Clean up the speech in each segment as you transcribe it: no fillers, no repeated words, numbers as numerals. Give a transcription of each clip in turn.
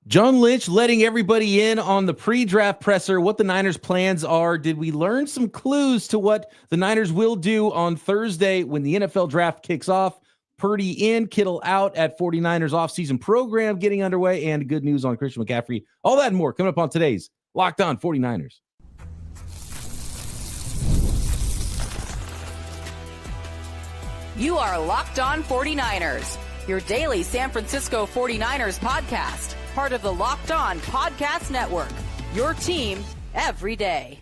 John Lynch letting everybody in on the pre-draft presser, what the Niners' plans are. Did we learn some clues to what the Niners will do on Thursday when the NFL draft kicks off? Purdy in, Kittle out at 49ers offseason program getting underway, and good news on Christian McCaffrey. All that and more coming up on today's Locked On 49ers. You are Locked On 49ers, your daily San Francisco 49ers podcast. Part of the Locked On Podcast Network, your team every day.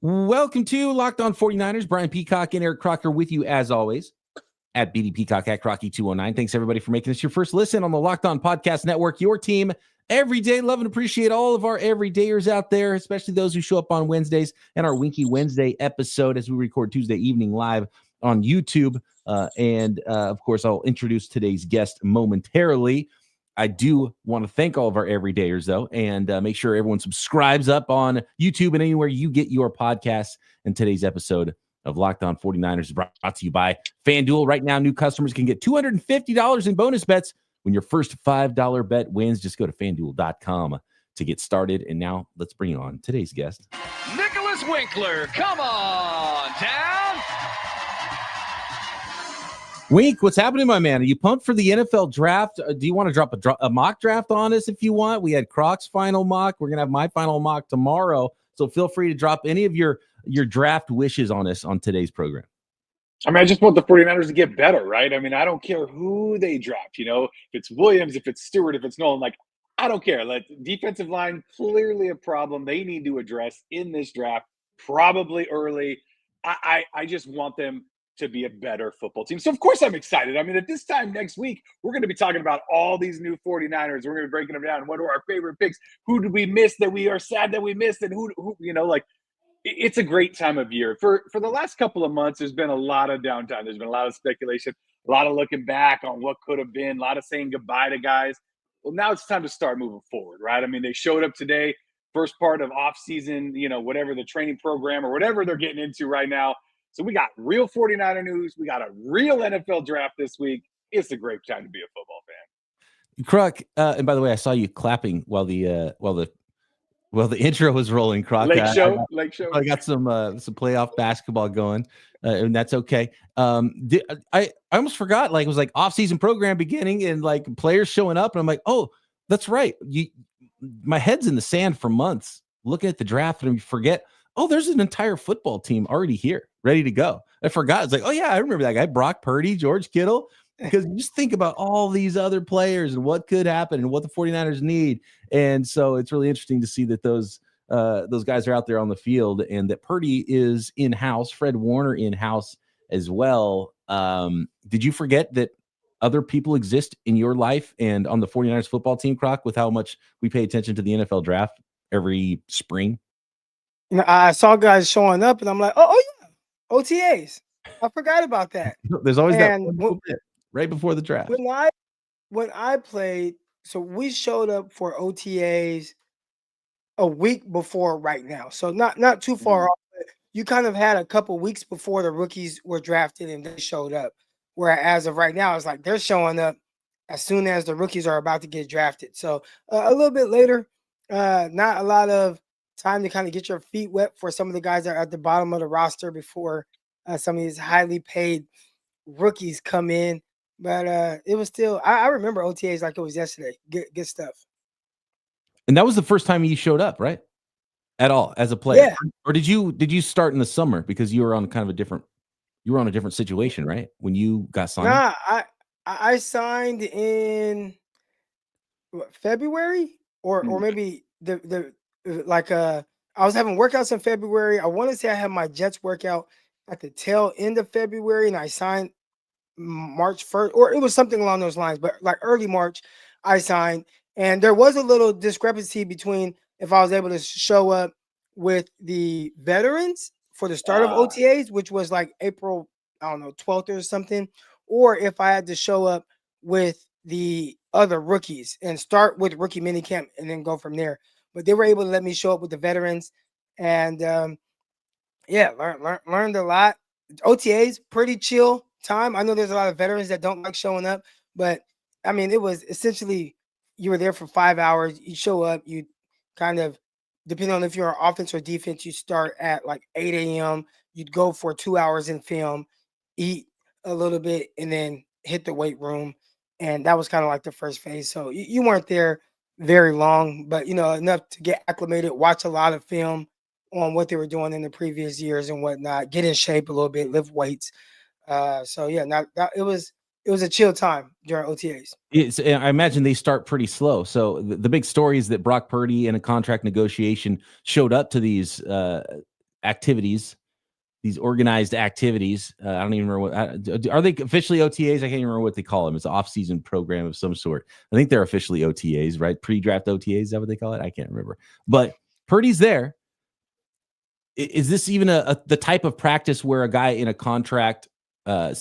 Welcome to Locked On 49ers. Brian Peacock and Eric Crocker with you as always at BD Peacock at Crocky209. Thanks everybody for making this your first listen on the Locked On Podcast Network, your team every day. Love and appreciate all of our everydayers out there, especially those who show up on Wednesdays and our Winky Wednesday episode as we record Tuesday evening live on YouTube. Of course, I'll introduce today's guest momentarily. I do want to thank all of our everydayers, though, and make sure everyone subscribes up on YouTube and anywhere you get your podcasts. And today's episode of Locked On 49ers is brought to you by FanDuel. Right now, new customers can get $250 in bonus bets when your first $5 bet wins. Just go to FanDuel.com to get started. And now let's bring on today's guest. Nicholas Winkler, come on down. Wink, what's happening, my man? Are you pumped for the NFL draft? Do you want to drop a mock draft on us if you want? We had Croc's final mock. We're going to have my final mock tomorrow. So feel free to drop any of your draft wishes on us on today's program. I mean, I just want the 49ers to get better, right? I mean, I don't care who they draft, if it's Williams, if it's Stewart, if it's Nolan, I don't care. Defensive line, clearly a problem they need to address in this draft, probably early. I just want them to be a better football team. So, of course, I'm excited. I mean, at this time next week, we're going to be talking about all these new 49ers. We're going to be breaking them down. What are our favorite picks? Who did we miss that we are sad that we missed? And who it's a great time of year. For the last couple of months, there's been a lot of downtime. There's been a lot of speculation, a lot of looking back on what could have been, a lot of saying goodbye to guys. Well, now it's time to start moving forward, right? I mean, they showed up today, first part of offseason, whatever the training program or whatever they're getting into right now. So we got real 49er news. We got a real NFL draft this week. It's a great time to be a football fan. Croc, and by the way, I saw you clapping while the intro was rolling. Croc, Lake show. I got some playoff basketball going, and that's okay. I almost forgot. It was off-season program beginning and players showing up, and I'm like, oh, that's right. My head's in the sand for months looking at the draft, and I forget. Oh, there's an entire football team already here, ready to go. I forgot. It's oh, yeah, I remember that guy, Brock Purdy, George Kittle, because you just think about all these other players and what could happen and what the 49ers need. And so it's really interesting to see that those guys are out there on the field and that Purdy is in-house, Fred Warner in-house as well. Did you forget that other people exist in your life and on the 49ers football team, Croc, with how much we pay attention to the NFL draft every spring? I saw guys showing up, and I'm like, oh yeah, OTAs. I forgot about that. There's always that bit right before the draft. When I played, so we showed up for OTAs a week before right now. So not too far off. But you kind of had a couple weeks before the rookies were drafted and they showed up. Where as of right now, it's they're showing up as soon as the rookies are about to get drafted. So a little bit later, not a lot of time to kind of get your feet wet for some of the guys that are at the bottom of the roster before some of these highly paid rookies come in. But it was still, I remember OTAs like it was yesterday. Good stuff. And that was the first time you showed up, right? At all as a player? Yeah. Or did you start in the summer because you were on a different situation, right? When you got signed? Nah, I signed in February or maybe I was having workouts in February. I want to say I had my Jets workout at the tail end of February, and I signed March 1st, or it was something along those lines. But early March, I signed, and there was a little discrepancy between if I was able to show up with the veterans for the start of OTAs, which was April, 12th or something, or if I had to show up with the other rookies and start with rookie minicamp and then go from there. But they were able to let me show up with the veterans, and learned a lot. OTAs, pretty chill time. I know there's a lot of veterans that don't like showing up, but I mean, it was essentially you were there for 5 hours. You show up, you kind of, depending on if you're on offense or defense, you start at like 8 a.m. You'd go for 2 hours in film, eat a little bit, and then hit the weight room. And that was kind of like the first phase. So you weren't there very long, but enough to get acclimated, watch a lot of film on what they were doing in the previous years and whatnot, get in shape a little bit, lift weights. So yeah, it was a chill time during OTAs. I imagine they start pretty slow. So the big story is that Brock Purdy in a contract negotiation showed up to these activities, these organized activities. I don't even remember are they officially OTAs? I can't even remember what they call them. It's an off-season program of some sort. I think they're officially OTAs, right? Pre-draft OTAs, is that what they call it? I can't remember. But Purdy's there. Is this even the type of practice where a guy in a contract in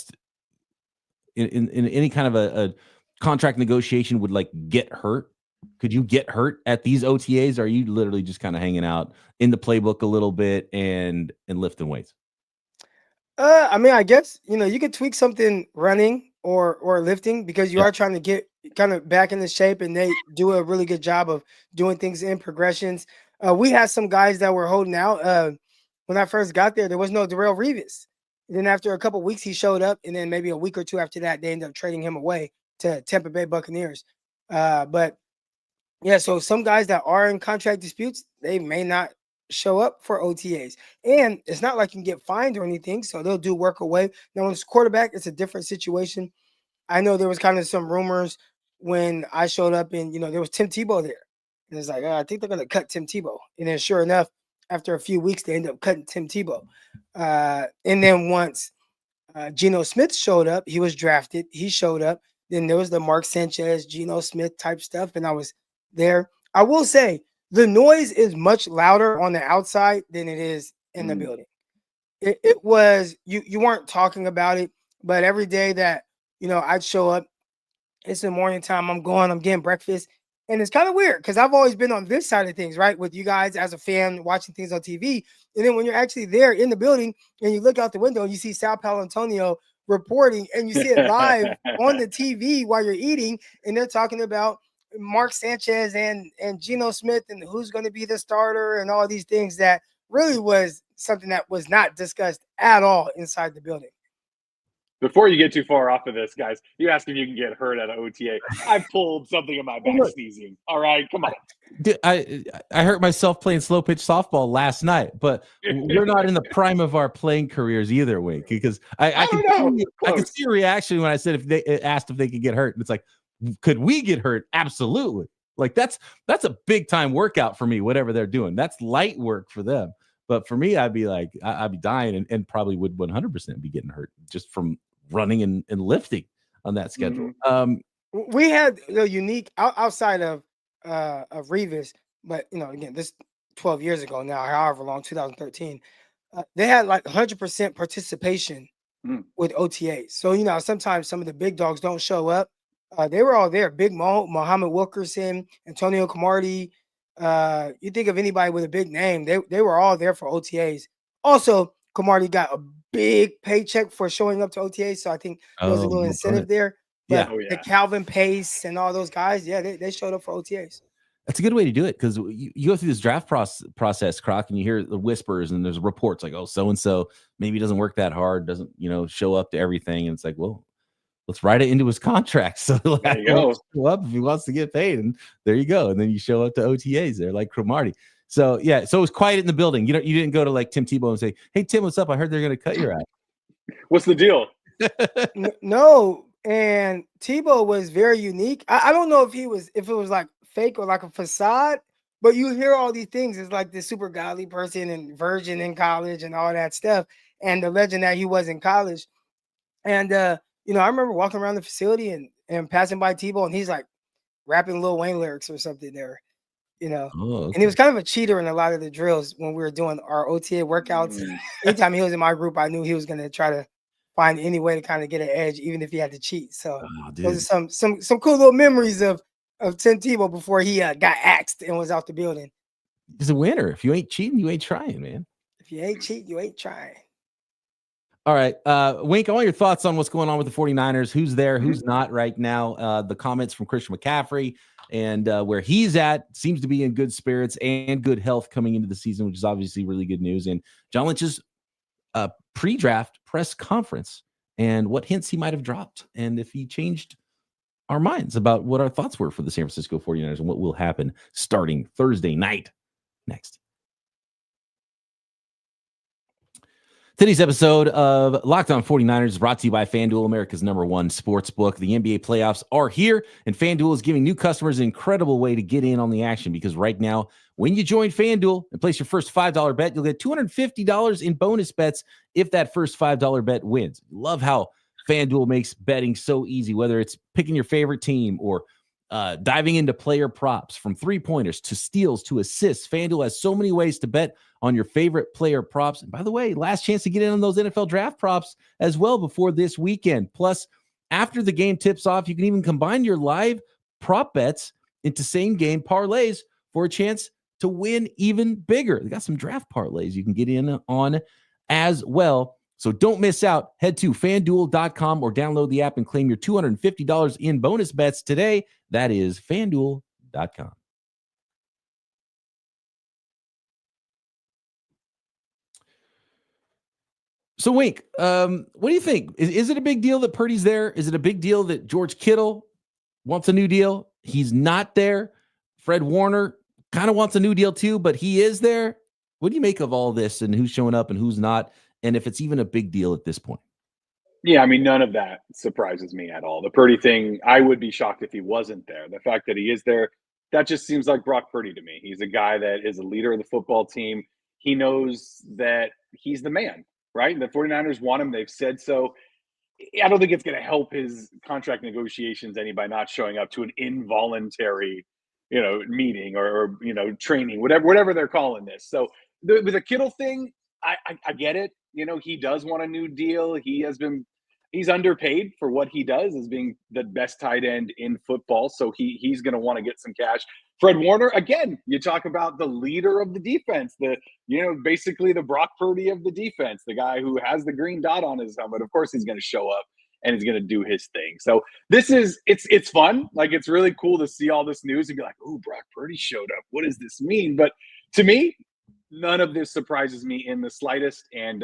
any kind of a contract negotiation would like get hurt? Could you get hurt at these OTAs? Or are you literally just kind of hanging out in the playbook a little bit and lifting weights? I mean, I guess you could tweak something running or lifting because you are trying to get kind of back into shape, and they do a really good job of doing things in progressions. We had some guys that were holding out. When I first got there was no Darrelle Revis. And then after a couple of weeks, he showed up, and then maybe a week or two after that, they ended up trading him away to Tampa Bay Buccaneers. But yeah, so some guys that are in contract disputes, they may not show up for OTAs. And it's not like you can get fined or anything, so they'll do work away. Now, when it's quarterback, it's a different situation. I know there was kind of some rumors when I showed up, and there was Tim Tebow there. And it's like, I think they're going to cut Tim Tebow. And then sure enough, after a few weeks, they end up cutting Tim Tebow. And then once Geno Smith showed up, he was drafted. He showed up. Then there was the Mark Sanchez, Geno Smith type stuff. And I was there. I will say the noise is much louder on the outside than it is in the building. It was, you weren't talking about it, but every day that, I'd show up, it's the morning time. I'm getting breakfast. And it's kind of weird because I've always been on this side of things, right? With you guys as a fan watching things on TV. And then when you're actually there in the building and you look out the window and you see Sal Paolantonio reporting and you see it live on the TV while you're eating, and they're talking about Mark Sanchez and Geno Smith and who's going to be the starter and all these things, that really was something that was not discussed at all inside the building. Before you get too far off of this, guys, you ask if you can get hurt at an OTA. I pulled something in my back sneezing. All right, come on. Dude, I hurt myself playing slow pitch softball last night, but we're not in the prime of our playing careers either, Wink, because I could see your reaction when I said if they asked if they could get hurt. And it's like, could we get hurt? Absolutely. Like that's a big time workout for me, whatever they're doing. That's light work for them. But for me, I'd be like, I'd be dying and probably would 100% be getting hurt just from running and lifting on that schedule. We had the unique outside of Revis, but again, this 12 years ago now, however long, 2013, they had like 100% participation with OTAs. So sometimes some of the big dogs don't show up. They were all there. Big Mo, Muhammad Wilkerson, Antonio Cromartie. You think of anybody with a big name, they were all there for OTAs. Also, Cromartie got a big paycheck for showing up to OTAs, so I think there was a little incentive there. But the Calvin Pace and all those guys, they showed up for OTAs. That's a good way to do it, because you go through this draft process, Croc, and you hear the whispers and there's reports like, oh, so-and-so maybe doesn't work that hard, doesn't, show up to everything. And it's like, well, let's write it into his contract. So there you go. Show up if he wants to get paid, and there you go. And then you show up to OTAs there like Cromartie. So yeah, so it was quiet in the building. You didn't go to like Tim Tebow and say, "Hey Tim, what's up? I heard they're going to cut your ass." What's the deal? No, and Tebow was very unique. I don't know if it was like fake or like a facade, but you hear all these things. It's like this super godly person and virgin in college and all that stuff, and the legend that he was in college. And I remember walking around the facility and passing by Tebow, and he's like rapping Lil Wayne lyrics or something there. And he was kind of a cheater in a lot of the drills when we were doing our OTA workouts. Anytime he was in my group, I knew he was going to try to find any way to kind of get an edge, even if he had to cheat. So those are some cool little memories of Tim Tebow before he got axed and was out the building. He's a winner. If you ain't cheating, you ain't trying, man. If you ain't cheating, you ain't trying. All right. Wink, I want your thoughts on what's going on with the 49ers. Who's there, who's not right now? The comments from Christian McCaffrey and where he's at seems to be in good spirits and good health coming into the season, which is obviously really good news. And John Lynch's pre-draft press conference and what hints he might have dropped and if he changed our minds about what our thoughts were for the San Francisco 49ers and what will happen starting Thursday night next. Today's episode of Locked On 49ers is brought to you by FanDuel, America's #1 sports book. The NBA playoffs are here, and FanDuel is giving new customers an incredible way to get in on the action because right now, when you join FanDuel and place your first $5 bet, you'll get $250 in bonus bets if that first $5 bet wins. Love how FanDuel makes betting so easy, whether it's picking your favorite team or diving into player props, from three-pointers to steals to assists. FanDuel has so many ways to bet on your favorite player props. And by the way, last chance to get in on those NFL draft props as well before this weekend. Plus, after the game tips off, you can even combine your live prop bets into same-game parlays for a chance to win even bigger. They got some draft parlays you can get in on as well. So don't miss out. Head to FanDuel.com or download the app and claim your $250 in bonus bets today. That is FanDuel.com. So, Wink, what do you think? Is it a big deal that Purdy's there? Is it a big deal that George Kittle wants a new deal? He's not there. Fred Warner kind of wants a new deal too, but he is there. What do you make of all this and who's showing up and who's not? And if it's even a big deal at this point? Yeah, I mean, none of that surprises me at all. The Purdy thing, I would be shocked if he wasn't there. The fact that he is there, that just seems like Brock Purdy to me. He's a guy that is a leader of the football team. He knows that he's the man, right? The 49ers want him. They've said so. I don't think it's going to help his contract negotiations any by not showing up to an involuntary, meeting or training, whatever they're calling this. So with the Kittle thing, I get it. He does want a new deal. He's underpaid for what he does as being the best tight end in football. So he's going to want to get some cash. Fred Warner, again, you talk about the leader of the defense, basically the Brock Purdy of the defense, the guy who has the green dot on his helmet. Of course, he's going to show up and he's going to do his thing. So it's fun. Like, it's really cool to see all this news and be like, oh, Brock Purdy showed up. What does this mean? But to me, none of this surprises me in the slightest. And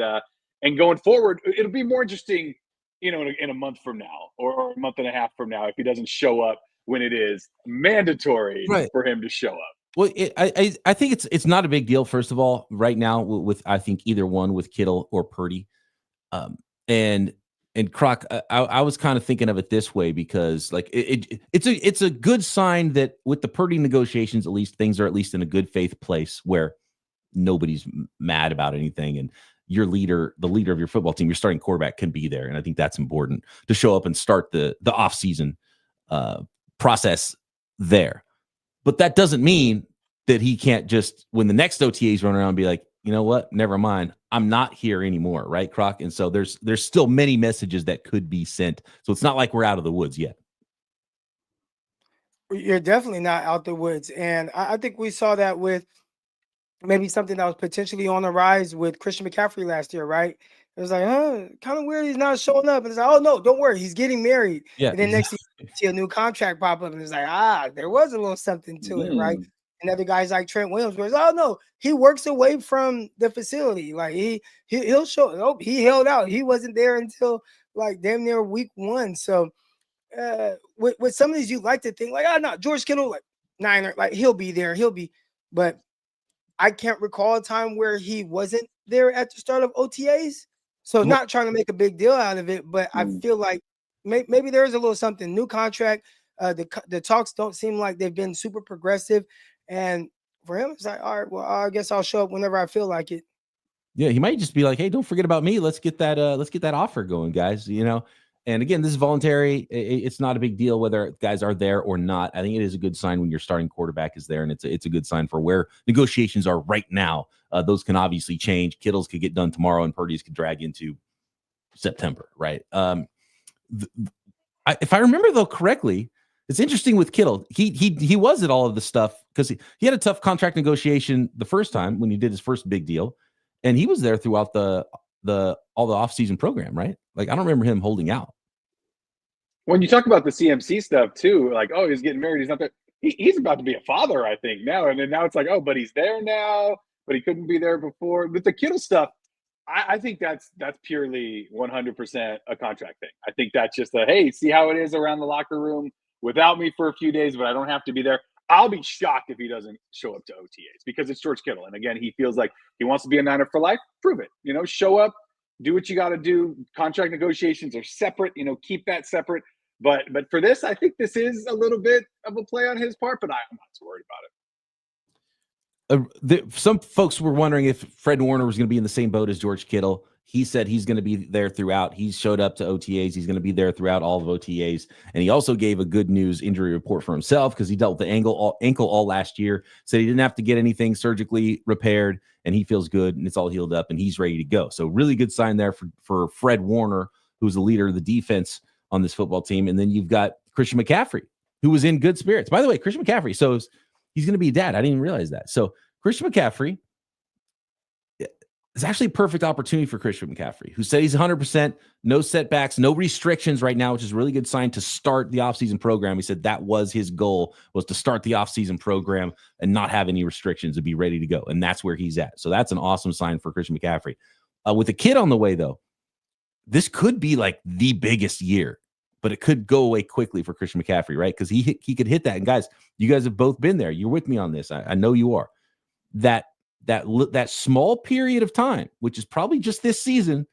going forward, it'll be more interesting, in a month from now or a month and a half from now if he doesn't show up when it is mandatory for him to show up. Well, I think it's not a big deal. First of all, right now with I think either one with Kittle or Purdy, and Croc, I was kind of thinking of it this way because like it's a good sign that with the Purdy negotiations, at least things are at least in a good faith place where nobody's mad about anything, and the leader of your football team, your starting quarterback, can be there, and I think that's important to show up and start the offseason process there. But that doesn't mean that he can't just, when the next OTAs run around, be like, you know what, never mind, I'm not here anymore, right, Croc? And so there's still many messages that could be sent, so it's not like we're out of the woods yet. You're definitely not out the woods, and I think we saw that with maybe something that was potentially on the rise with Christian McCaffrey last year, right? It was like, kind of weird he's not showing up. And it's like, oh, no, don't worry, he's getting married. Yeah, and then next thing you see a new contract pop up, and it's like, there was a little something to it, right? And other guys like Trent Williams, where it's, oh, no, he works away from the facility. Like, he'll show. Nope, he held out. He wasn't there until, like, damn near week 1. So with some of these, you like to think, like, no, George Kittle, like, Niner, like, he'll be there. But I can't recall a time where he wasn't there at the start of OTAs. So not trying to make a big deal out of it, but I feel like maybe there is a little something. New contract. The talks don't seem like they've been super progressive. And for him, it's like, all right, well, I guess I'll show up whenever I feel like it. Yeah, he might just be like, hey, don't forget about me. Let's get that offer going, guys. And again, this is voluntary. It's not a big deal whether guys are there or not. I think it is a good sign when your starting quarterback is there, and it's a good sign for where negotiations are right now. Those can obviously change. Kittle's could get done tomorrow, and Purdy's could drag into September, right? If I remember though correctly, it's interesting with Kittle. He was at all of the stuff because he had a tough contract negotiation the first time when he did his first big deal, and he was there throughout the all the offseason program, right? Like, I don't remember him holding out. When you talk about the CMC stuff too, like, oh, he's getting married, he's not there. He's about to be a father, I think, now. And then now it's like, oh, but he's there now, but he couldn't be there before. With the Kittle stuff, I think that's purely 100% a contract thing. I think that's just hey, see how it is around the locker room without me for a few days, but I don't have to be there. I'll be shocked if he doesn't show up to OTAs because it's George Kittle. And again, he feels like he wants to be a Niner for life. Prove it. Show up, do what you got to do. Contract negotiations are separate. Keep that separate. But for this, I think this is a little bit of a play on his part, but I'm not too worried about it. Some folks were wondering if Fred Warner was going to be in the same boat as George Kittle. He said he's going to be there throughout. He showed up to OTAs. He's going to be there throughout all of OTAs. And he also gave a good news injury report for himself because he dealt with the ankle all last year. Said he didn't have to get anything surgically repaired, and he feels good, and it's all healed up, and he's ready to go. So really good sign there for Fred Warner, who's the leader of the defense on this football team. And then you've got Christian McCaffrey, who was in good spirits. By the way, Christian McCaffrey, so he's going to be a dad. I didn't even realize that. So Christian McCaffrey, it's actually a perfect opportunity for Christian McCaffrey, who said he's 100%, no setbacks, no restrictions right now, which is a really good sign to start the offseason program. He said that was his goal, was to start the offseason program and not have any restrictions and be ready to go. And that's where he's at. So that's an awesome sign for Christian McCaffrey. With a kid on the way, though, this could be like the biggest year, but it could go away quickly for Christian McCaffrey, right? Because he could hit that. And guys, you guys have both been there. You're with me on this. I know you are. That small period of time, which is probably just this season,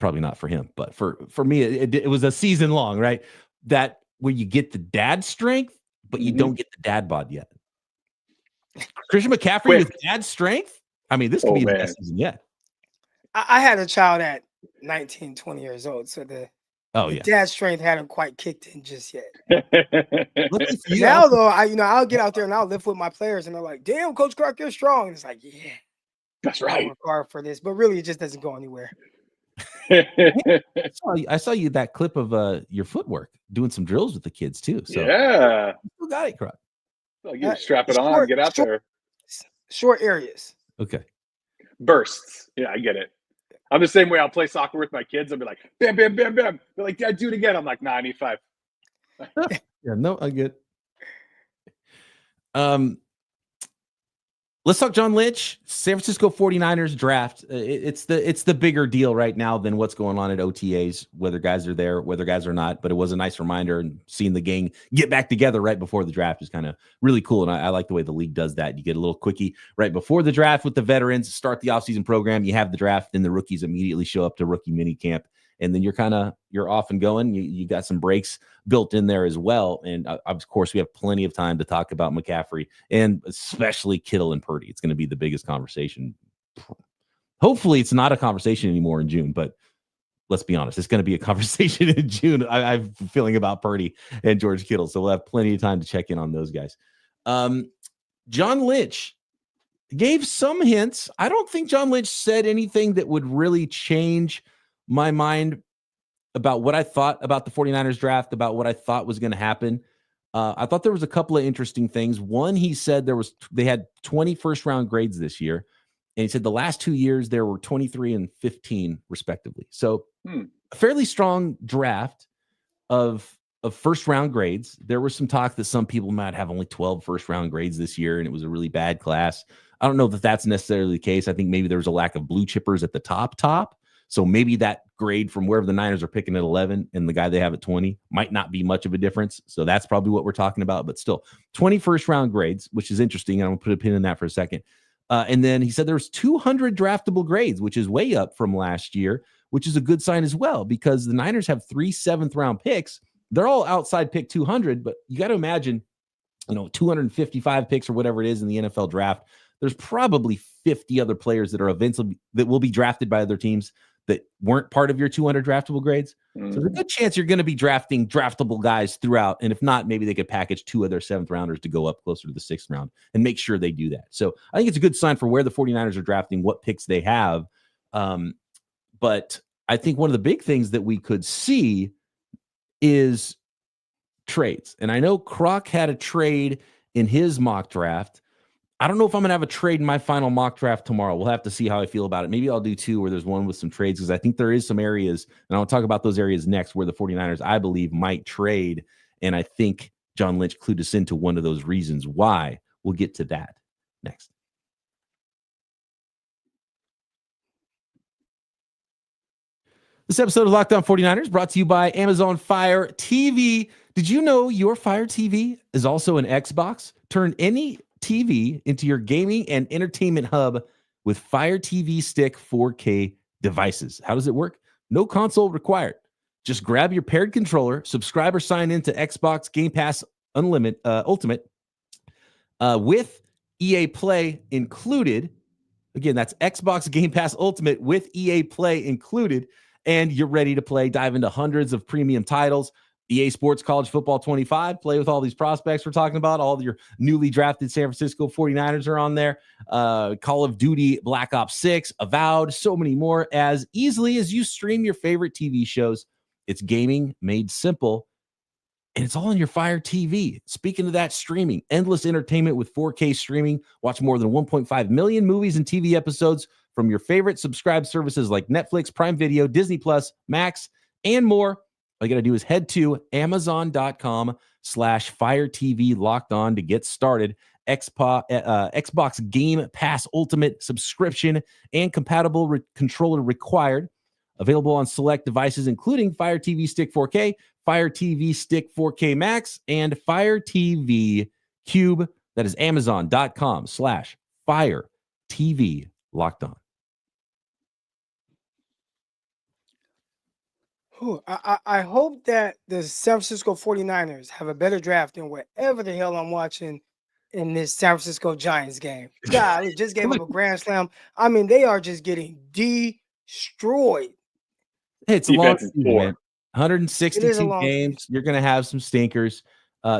probably not for him, but for me, it was a season long, right? That where you get the dad strength, but you don't get the dad bod yet. Christian McCaffrey with dad strength. I mean, this could be the best season yet. I had a child at 19, 20 years old, so the dad strength hadn't quite kicked in just yet. Now though, I'll get out there and I'll lift with my players, and they're like, "Damn, Coach Crocker, you're strong." And it's like, yeah, that's right. Work hard for this, but really, it just doesn't go anywhere. I saw you that clip of your footwork doing some drills with the kids too. So yeah, you got it, Croc. Well, you strap it on, get out there. Short areas. Okay. Bursts. Yeah, I get it. I'm the same way. I'll play soccer with my kids. I'll be like, bam, bam, bam, bam. They're like, Dad, do it again. I'm like, nah, I need 5. Yeah, no, I get it. Let's talk John Lynch, San Francisco 49ers draft. It's the bigger deal right now than what's going on at OTAs, whether guys are there, whether guys are not. But it was a nice reminder, and seeing the gang get back together right before the draft is kind of really cool. And I like the way the league does that. You get a little quickie right before the draft with the veterans, start the offseason program. You have the draft, then the rookies immediately show up to rookie mini camp. And then you're off and going. You got some breaks built in there as well. And of course, we have plenty of time to talk about McCaffrey and especially Kittle and Purdy. It's going to be the biggest conversation. Hopefully it's not a conversation anymore in June, but let's be honest, it's going to be a conversation in June. I have a feeling about Purdy and George Kittle. So we'll have plenty of time to check in on those guys. John Lynch gave some hints. I don't think John Lynch said anything that would really change my mind about what I thought about the 49ers draft, about what I thought was going to happen. I thought there was a couple of interesting things. One, he said they had 20 first round grades this year. And he said the last 2 years there were 23 and 15 respectively. So a fairly strong draft of first round grades. There was some talk that some people might have only 12 first round grades this year, and it was a really bad class. I don't know that that's necessarily the case. I think maybe there was a lack of blue chippers at the top. So maybe that grade from wherever the Niners are picking at 11 and the guy they have at 20 might not be much of a difference. So that's probably what we're talking about. But still, 20 first round grades, which is interesting. And I'm going to put a pin in that for a second. And then he said there was 200 draftable grades, which is way up from last year, which is a good sign as well, because the Niners have 3 7th-round picks. They're all outside pick 200, but you got to imagine, 255 picks or whatever it is in the NFL draft. There's probably 50 other players that are eventually that will be drafted by other teams that weren't part of your 200 draftable grades. So there's a good chance you're going to be drafting draftable guys throughout. And if not, maybe they could package 2 of their 7th rounders to go up closer to the 6th round and make sure they do that. So I think it's a good sign for where the 49ers are drafting, what picks they have. But I think one of the big things that we could see is trades. And I know Croc had a trade in his mock draft. I don't know if I'm going to have a trade in my final mock draft tomorrow. We'll have to see how I feel about it. Maybe I'll do 2 where there's one with some trades, because I think there is some areas, and I'll talk about those areas next, where the 49ers, I believe, might trade. And I think John Lynch clued us into one of those reasons why. We'll get to that next. This episode of Locked On 49ers brought to you by Amazon Fire TV. Did you know your Fire TV is also an Xbox? Turn any TV into your gaming and entertainment hub with Fire TV Stick 4K devices. How does it work? No console required. Just grab your paired controller, subscribe or sign into Xbox Game Pass Ultimate with EA Play included. Again, that's Xbox Game Pass Ultimate with EA Play included, and you're ready to play. Dive into hundreds of premium titles. EA Sports College Football 25, play with all these prospects we're talking about. All your newly drafted San Francisco 49ers are on there. Call of Duty Black Ops 6, Avowed, so many more. As easily as you stream your favorite TV shows, it's gaming made simple, and it's all on your Fire TV. Speaking of that, streaming, endless entertainment with 4K streaming. Watch more than 1.5 million movies and TV episodes from your favorite subscribed services like Netflix, Prime Video, Disney Plus, Max, and more. All you got to do is head to Amazon.com/Fire TV Locked On to get started. Xbox Game Pass Ultimate subscription and compatible controller required. Available on select devices, including Fire TV Stick 4K, Fire TV Stick 4K Max, and Fire TV Cube. That is Amazon.com/Fire TV Locked On. I hope that the San Francisco 49ers have a better draft than whatever the hell I'm watching in this San Francisco Giants game. God, they just gave up a grand slam. I mean, they are just getting destroyed. Hey, it's a long season, man. 162 games. You're going to have some stinkers.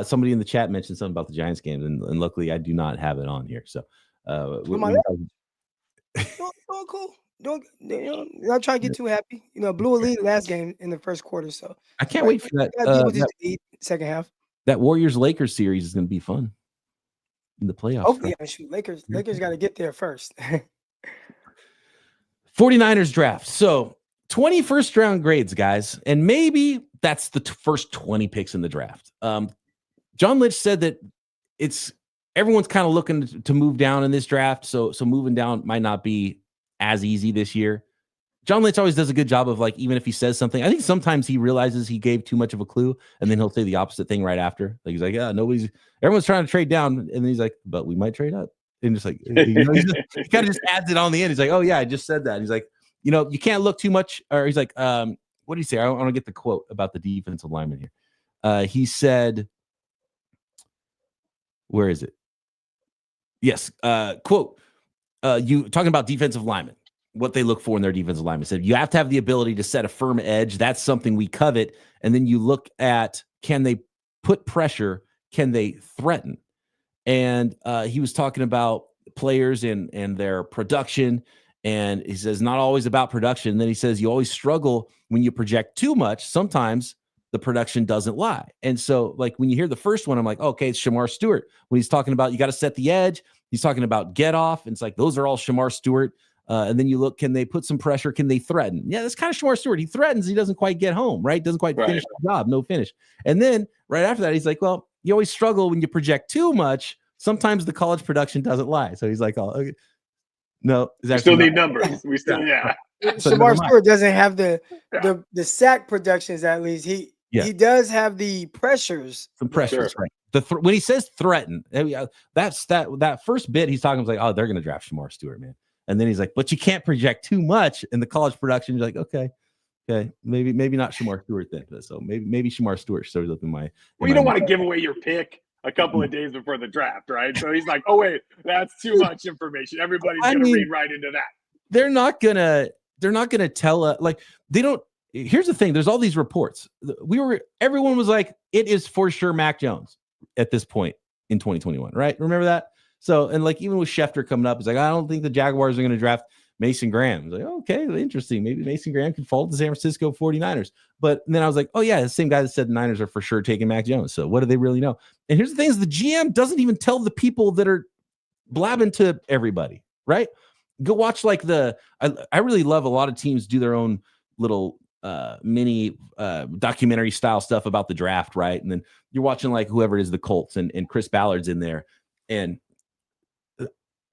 Somebody in the chat mentioned something about the Giants game, and luckily I do not have it on here. So, doing cool. Not trying to get too happy. Blew a lead last game in the first quarter, so I can't wait for that. Second half. That Warriors-Lakers series is going to be fun in the playoffs. Oh yeah, shoot, Lakers got to get there first. 49ers draft. So 21st round grades, guys, and maybe that's the first 20 picks in the draft. John Lynch said that everyone's kind of looking to move down in this draft, so moving down might not be as easy this year. John Lynch always does a good job of, like, even if he says something, I think sometimes he realizes he gave too much of a clue, and then he'll say the opposite thing right after. Like, he's like, yeah, everyone's trying to trade down, and then he's like, but we might trade up. And just like, he kind of just adds it on the end. He's like, oh yeah, I just said that. And he's like, you can't look too much. Or he's like, what did he say? I want to get the quote about the defensive lineman here. He said, where is it? Yes. Quote, you talking about defensive linemen, what they look for in their defensive linemen. Said you have to have the ability to set a firm edge. That's something we covet. And then you look at, can they put pressure? Can they threaten? And he was talking about players and their production. And he says, not always about production. And then he says, you always struggle when you project too much. Sometimes the production doesn't lie. And so, like, when you hear the first one, I'm like, okay, it's Shamar Stewart. When he's talking about, you got to set the edge. He's talking about get off. And it's like, those are all Shamar Stewart. And then you look, can they put some pressure? Can they threaten? Yeah, that's kind of Shamar Stewart. He threatens. He doesn't quite get home, right? Doesn't quite finish the job. No finish. And then right after that, he's like, well, you always struggle when you project too much. Sometimes the college production doesn't lie. So he's like, oh, okay. No, we still need numbers. We still, yeah. Shamar Stewart doesn't have the sack projections. At least he does have the pressures. Some pressures, right? When he says threaten, that's that first bit he's talking. Like, oh, they're going to draft Shamar Stewart, man. And then he's like, but you can't project too much in the college production. You're like, okay, maybe not Shamar Stewart then. So maybe Shamar Stewart shows up in my. Well, you don't want to give away your pick a couple of days before the draft, right? So he's like, oh wait, that's too much information. Everybody's gonna read right into that. They're not gonna tell like they don't. Here's the thing: there's all these reports. Everyone was like, it is for sure Mac Jones at this point in 2021, right? Remember that? So, and like even with Schefter coming up, it's like, I don't think the Jaguars are going to draft Mason Graham. It's like, okay, interesting. Maybe Mason Graham can fall to the San Francisco 49ers. But then I was like, oh yeah, the same guy that said the Niners are for sure taking Mac Jones. So what do they really know? And here's the thing: is the GM doesn't even tell the people that are blabbing to everybody, right? Go watch like I really love a lot of teams do their own little mini documentary style stuff about the draft, right? And then you're watching like whoever it is, the Colts, and Chris Ballard's in there, and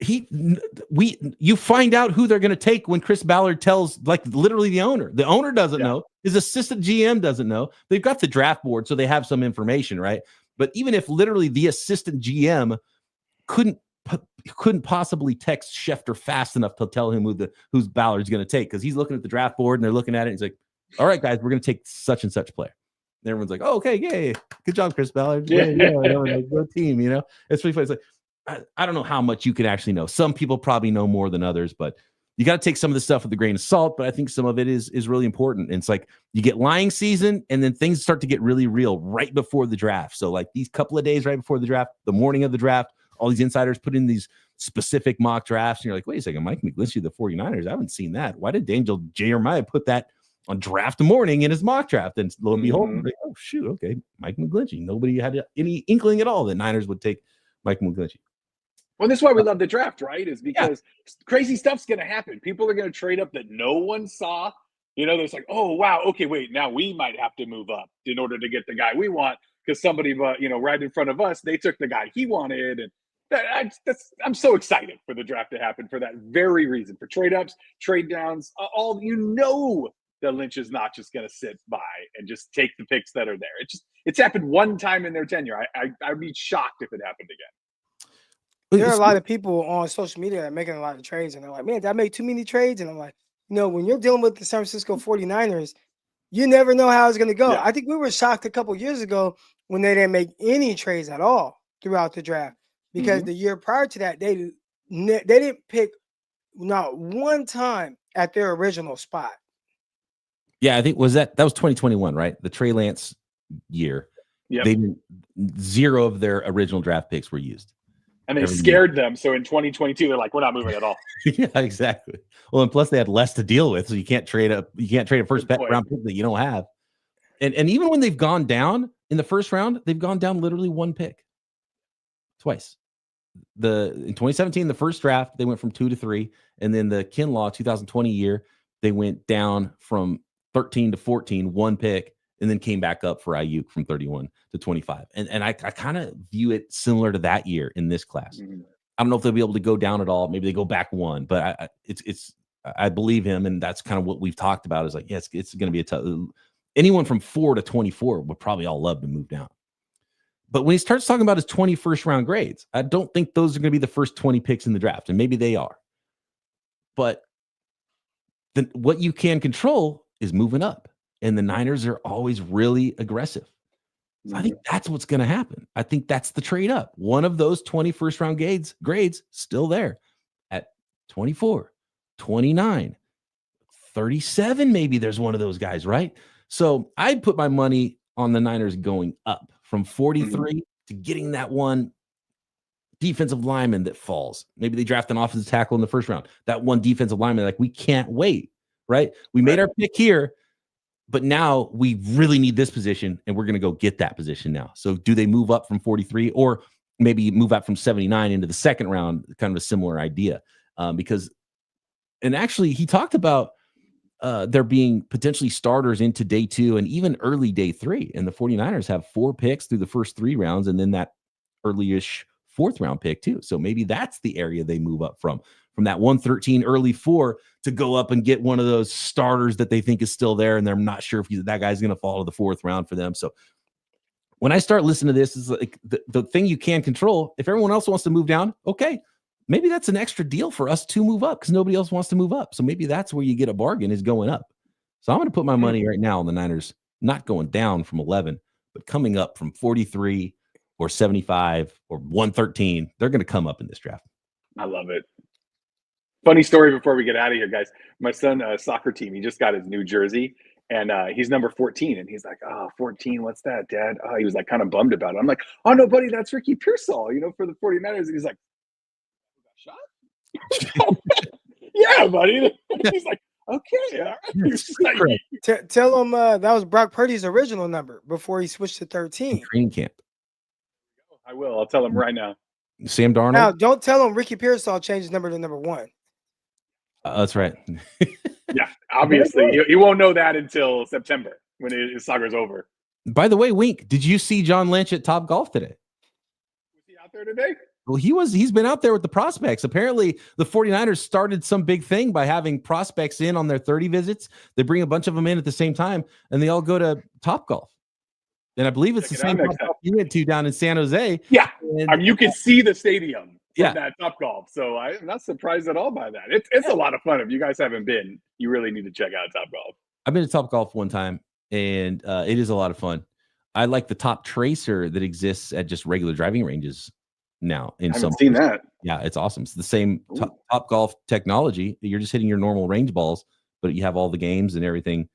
you find out who they're going to take when Chris Ballard tells, like, literally the owner. The owner doesn't know. His assistant GM doesn't know. They've got the draft board, so they have some information, right? But even if literally the assistant GM couldn't possibly text Schefter fast enough to tell him who's Ballard's going to take, because he's looking at the draft board and they're looking at it. And he's like, all right, guys, we're going to take such and such player. And everyone's like, oh, okay, yay. Good job, Chris Ballard. Yeah. Like, good team, you know? It's pretty funny. It's like, I don't know how much you can actually know. Some people probably know more than others, but you got to take some of the stuff with a grain of salt. But I think some of it is really important. And it's like you get lying season, and then things start to get really real right before the draft. So like these couple of days right before the draft, the morning of the draft, all these insiders put in these specific mock drafts. And you're like, wait a second, Mike McGlinchey, the 49ers, I haven't seen that. Why did Daniel Jeremiah put that on draft morning in his mock draft? And lo and behold, like, oh, shoot, okay, Mike McGlinchey. Nobody had any inkling at all that Niners would take Mike McGlinchey. Well, that's why we love the draft, right? Is because crazy stuff's going to happen. People are going to trade up that no one saw. You know, there's like, oh, wow, okay, wait, now we might have to move up in order to get the guy we want, because somebody, right in front of us, they took the guy he wanted. And I'm so excited for the draft to happen for that very reason, for trade ups, trade downs, all, that Lynch is not just going to sit by and just take the picks that are there. It's happened one time in their tenure. I'd be shocked if it happened again. There are a lot of people on social media that are making a lot of trades, and they're like, man, did I make too many trades? And I'm like, when you're dealing with the San Francisco 49ers, you never know how it's going to go. Yeah. I think we were shocked a couple of years ago when they didn't make any trades at all throughout the draft, because the year prior to that, they didn't pick not one time at their original spot. Yeah, I think that was 2021, right? The Trey Lance year. Yep. Zero of their original draft picks were used. And they scared them. So in 2022, they're like, we're not moving at all. Yeah, exactly. Well, and plus they had less to deal with. So you can't trade a first round pick that you don't have. And even when they've gone down in the first round, they've gone down literally one pick. Twice. In 2017, the first draft, they went from 2 to 3. And then the Kinlaw 2020 year, they went down from 13 to 14, one pick, and then came back up for Ayuk from 31 to 25. And I kind of view it similar to that year in this class. I don't know if they'll be able to go down at all. Maybe they go back one, but I believe him. And that's kind of what we've talked about, is like, yes, it's going to be a tough. Anyone from 4 to 24 would probably all love to move down. But when he starts talking about his 21st round grades, I don't think those are going to be the first 20 picks in the draft. And maybe they are. But then what you can control is moving up. And the Niners are always really aggressive. So I think that's what's going to happen. I think that's the trade up. One of those 21st round grades still there at 24, 29, 37. Maybe there's one of those guys, right? So I'd put my money on the Niners going up from 43 to getting that one defensive lineman that falls. Maybe they draft an offensive tackle in the first round. That one defensive lineman, like, we can't wait, right? We made our pick here, but now we really need this position, and we're going to go get that position now. So do they move up from 43, or maybe move up from 79 into the second round? Kind of a similar idea, because actually he talked about there being potentially starters into day 2 and even early day 3. And the 49ers have 4 picks through the first 3 rounds, and then that early-ish 4th round pick too. So maybe that's the area they move up from that 113 early 4 to go up and get one of those starters that they think is still there, and they're not sure if that guy's going to fall to the 4th round for them. So when I start listening to this, is like the thing you can control. If everyone else wants to move down, okay, maybe that's an extra deal for us to move up, because nobody else wants to move up. So maybe that's where you get a bargain, is going up. So I'm going to put my money right now on the Niners, not going down from 11, but coming up from 43 or 75 or 113. They're going to come up in this draft. I love it. Funny story before we get out of here, guys. My son, soccer team, he just got his new jersey, and he's number 14. And he's like, oh, 14, what's that, Dad? Oh, he was like kind of bummed about it. I'm like, oh, no, buddy, that's Ricky Pearsall, for the 49ers. And he's like, shot? Yeah, buddy. He's like, okay. All right. Tell him that was Brock Purdy's original number before he switched to 13. Training camp. I will. I'll tell him right now. Sam Darnold. Now, don't tell him Ricky Pearsall changed his number to number 1. That's right. Yeah, obviously. You won't know that until September when his soccer's over. By the way, Wink, did you see John Lynch at Top Golf today? Was he out there today? Well, he's been out there with the prospects. Apparently, the 49ers started some big thing by having prospects in on their 30 visits. They bring a bunch of them in at the same time, and they all go to Top Golf. And I believe it's the same Top Golf you went to down in San Jose. Yeah, and, you can see the stadium from that Top Golf. So I'm not surprised at all by that. It's a lot of fun. If you guys haven't been, you really need to check out Top Golf. I've been to Top Golf one time, and it is a lot of fun. I like the Top Tracer that exists at just regular driving ranges now. I haven't seen that. Yeah, it's awesome. It's the same top Golf technology. You're just hitting your normal range balls, but you have all the games and everything,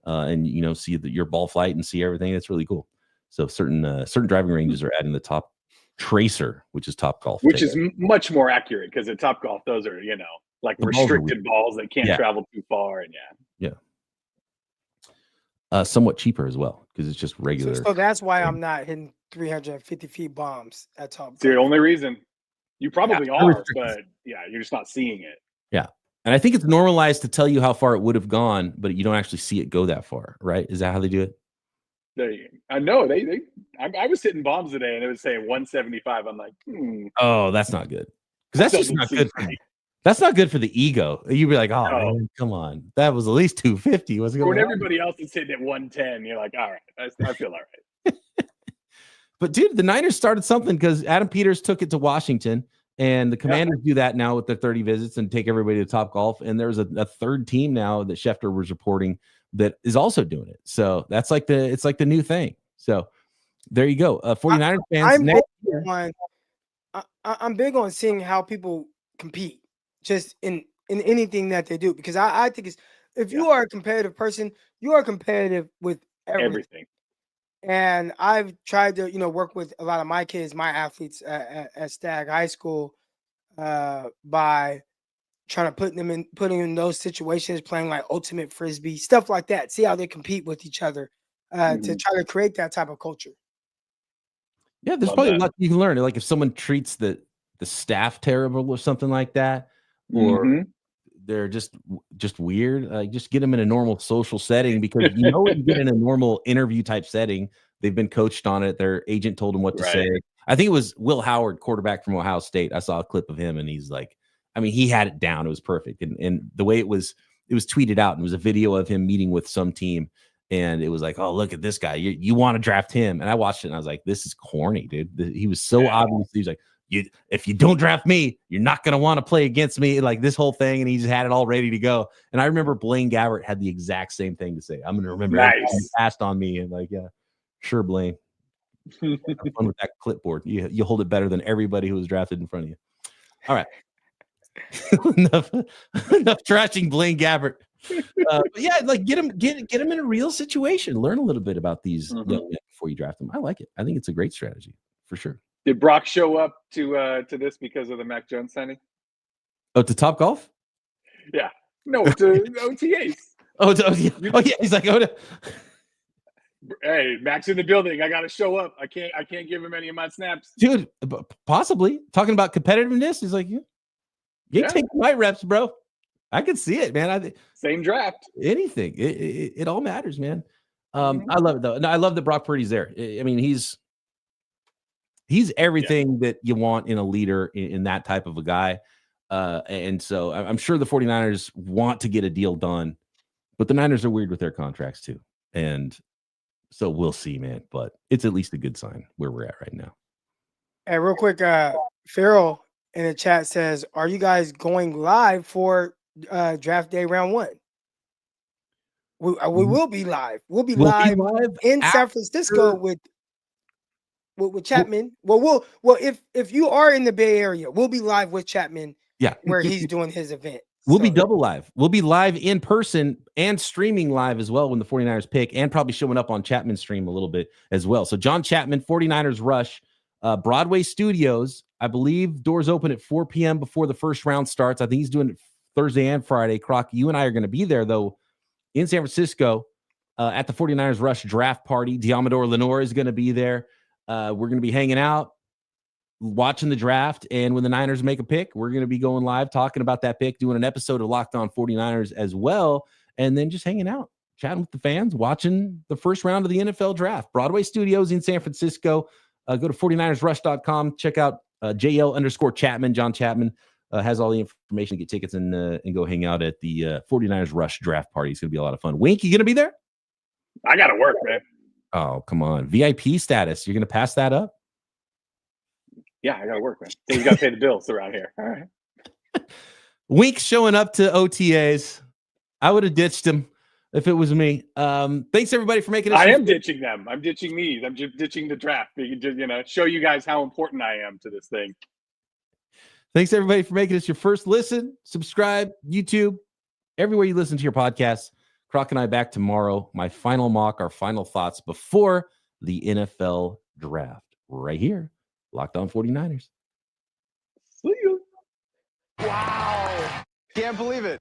and see your ball flight and see everything. It's really cool. So certain driving ranges are adding the Top Tracer, which is Top Golf, which is much more accurate because at Top Golf those are like the restricted balls that can't travel too far, and somewhat cheaper as well because it's just regular. So that's why I'm not hitting 350 feet bombs at Top Golf. It's the only reason. You probably are, but you're just not seeing it. Yeah. And I think it's normalized to tell you how far it would have gone, but you don't actually see it go that far, right? Is that how they do it? I know I was hitting bombs today and it was saying 175. I'm like, oh, that's not good. Because that's just not good for me. That's not good for the ego. You'd be like, oh, man, come on. That was at least 250. What's going on? When everybody else is hitting at 110, you're like, all right, I feel all right. But, dude, the Niners started something because Adam Peters took it to Washington, and the Commanders do that now with their 30 visits and take everybody to Top Golf. And there's a third team now that Schefter was reporting that is also doing it. So that's it's like the new thing. So there you go. 49ers fans. I'm big on seeing how people compete just in anything that they do, because I think if you are a competitive person, you are competitive with everything. And I've tried to, work with a lot of my kids, my athletes at Stagg High School, by trying to put them in those situations, playing like ultimate frisbee, stuff like that. See how they compete with each other to try to create that type of culture. Yeah, there's probably a lot you can learn. Like if someone treats the staff terrible or something like that, or they're just weird, just get them in a normal social setting, because when you get in a normal interview type setting, they've been coached on it. Their agent told them what to say. I think it was Will Howard, quarterback from Ohio State. I saw a clip of him and he's like, he had it down. It was perfect. And the way it was tweeted out, and it was a video of him meeting with some team. And it was like, oh, look at this guy. You want to draft him. And I watched it and I was like, this is corny, dude. He was so obvious. He was like, if you don't draft me, you're not going to want to play against me. Like this whole thing. And he just had it all ready to go. And I remember Blaine Gabbert had the exact same thing to say. I'm going to remember he passed on me. And like, yeah, sure, Blaine. Have fun with that clipboard. You hold it better than everybody who was drafted in front of you. All right. enough trashing Blaine Gabbert. But yeah, like get him in a real situation. Learn a little bit about these young men before you draft them. I like it. I think it's a great strategy for sure. Did Brock show up to this because of the Mac Jones signing? Oh, to Top Golf? Yeah. No, to OTAs. Yeah. He's like, hey, Mac's in the building. I got to show up. I can't give him any of my snaps, dude. Possibly talking about competitiveness. He's like, take my reps, bro. I can see it, man. Same draft. Anything. It all matters, man. I love it though. No, I love that Brock Purdy's there. I mean, he's everything that you want in a leader, in that type of a guy. And so I'm sure the 49ers want to get a deal done, but the Niners are weird with their contracts too. And so we'll see, man. But it's at least a good sign where we're at right now. Hey, real quick, Farrell in the chat says, are you guys going live for draft day round 1? We will be live. We'll be live in San Francisco with Chapman. Well, if you are in the Bay Area, we'll be live with Chapman. Yeah, where he's doing his event. We'll be double live. We'll be live in person and streaming live as well when the 49ers pick, and probably showing up on Chapman's stream a little bit as well. So John Chapman, 49ers Rush, Broadway Studios. I believe doors open at 4 p.m. before the first round starts. I think he's doing it Thursday and Friday. Croc, you and I are going to be there, though, in San Francisco at the 49ers Rush draft party. Diamador Lenore is going to be there. We're going to be hanging out. watching the draft. And when the Niners make a pick, we're going to be going live talking about that pick, doing an episode of Locked On 49ers as well. And then just hanging out, chatting with the fans, watching the first round of the NFL draft. Broadway Studios in San Francisco. Go to 49ersrush.com. Check out JL_Chapman. John Chapman has all the information to get tickets and go hang out at the 49ers Rush draft party. It's going to be a lot of fun. Wink, you going to be there? I got to work, man. Oh, come on. VIP status. You're going to pass that up? Yeah, I got to work, man. You got to pay the bills around here. All right. Wink showing up to OTAs. I would have ditched him if it was me. Thanks everybody for making it. I am ditching them. I'm ditching these. I'm just ditching the draft. Show you guys how important I am to this thing. Thanks everybody for making this your first listen. Subscribe, YouTube, everywhere you listen to your podcasts. Croc and I back tomorrow. My final mock, our final thoughts before the NFL draft. Right here, Locked On 49ers. See you. Wow. Can't believe it.